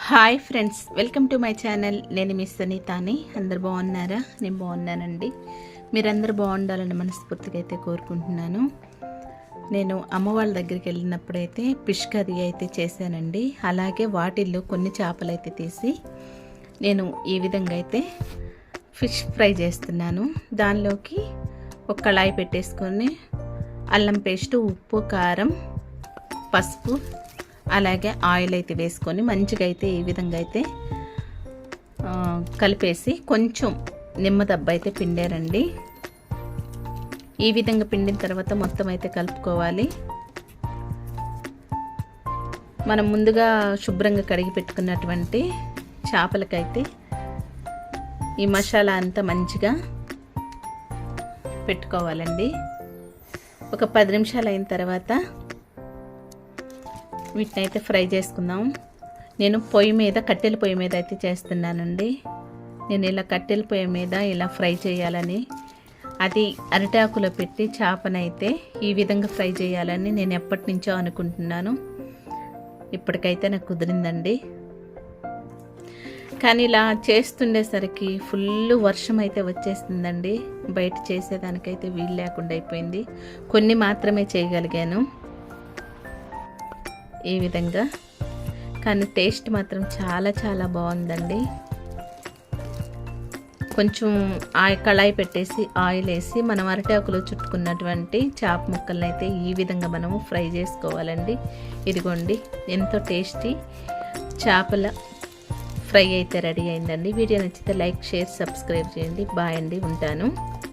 Hi friends, welcome to my channel. నేను miss సునీతాని. అందరు బాగున్నారా? నేను బాగున్నానండి. మీరందరూ బాగుండాలని మనస్ఫూర్తిగా అయితే కోరుకుంటున్నాను. నేను అమ్మ వాళ్ళ దగ్గరికి వెళ్ళినప్పుడైతే ఫిష్ కర్రీ అయితే చేశానండి. అలాగే వాటిల్లో కొన్ని చేపలు అయితే తీసి నేను ఈ విధంగా అయితే ఫిష్ ఫ్రై చేస్తున్నాను. దానిలోకి ఒక కళాయి పెట్టేసుకొని అల్లం పేస్ట్, ఉప్పు, కారం, పసుపు, అలాగే ఆయిల్ అయితే వేసుకొని మంచిగా అయితే ఈ విధంగా అయితే కలిపేసి కొంచెం నిమ్మదబ్బ అయితే పిండారండి. ఈ విధంగా పిండిన తర్వాత మొత్తం అయితే కలుపుకోవాలి. మనం ముందుగా శుభ్రంగా కడిగి పెట్టుకున్నటువంటి చేపలకైతే ఈ మసాలా అంతా మంచిగా పెట్టుకోవాలండి. ఒక 10 నిమిషాలు అయిన తర్వాత వీటిని అయితే ఫ్రై చేసుకుందాం. నేను కట్టెల పొయ్యి మీద అయితే చేస్తున్నానండి. నేను ఇలా కట్టెల పొయ్యి మీద ఇలా ఫ్రై చేయాలని, అది అరిటాకులో పెట్టి చేపనైతే ఈ విధంగా ఫ్రై చేయాలని నేను ఎప్పటి నుంచో అనుకుంటున్నాను. ఇప్పటికైతే నాకు కుదిరిందండి. కానీ ఇలా చేస్తుండేసరికి ఫుల్ వర్షం అయితే వచ్చేస్తుందండి. బయట చేసేదానికైతే వీలు లేకుండా అయిపోయింది. కొన్ని మాత్రమే చేయగలిగాను ఈ విధంగా. కానీ టేస్ట్ మాత్రం చాలా చాలా బాగుందండి. కొంచెం కళాయి పెట్టేసి ఆయిల్ వేసి మనం అరటాకులో చుట్టుకున్నటువంటి చేప ముక్కలను అయితే ఈ విధంగా మనము ఫ్రై చేసుకోవాలండి. ఇదిగోండి, ఎంతో టేస్టీ చేపల ఫ్రై అయితే రెడీ అయిందండి. వీడియో నచ్చితే లైక్, షేర్, సబ్స్క్రైబ్ చేయండి. బాయ్ అండి, ఉంటాను.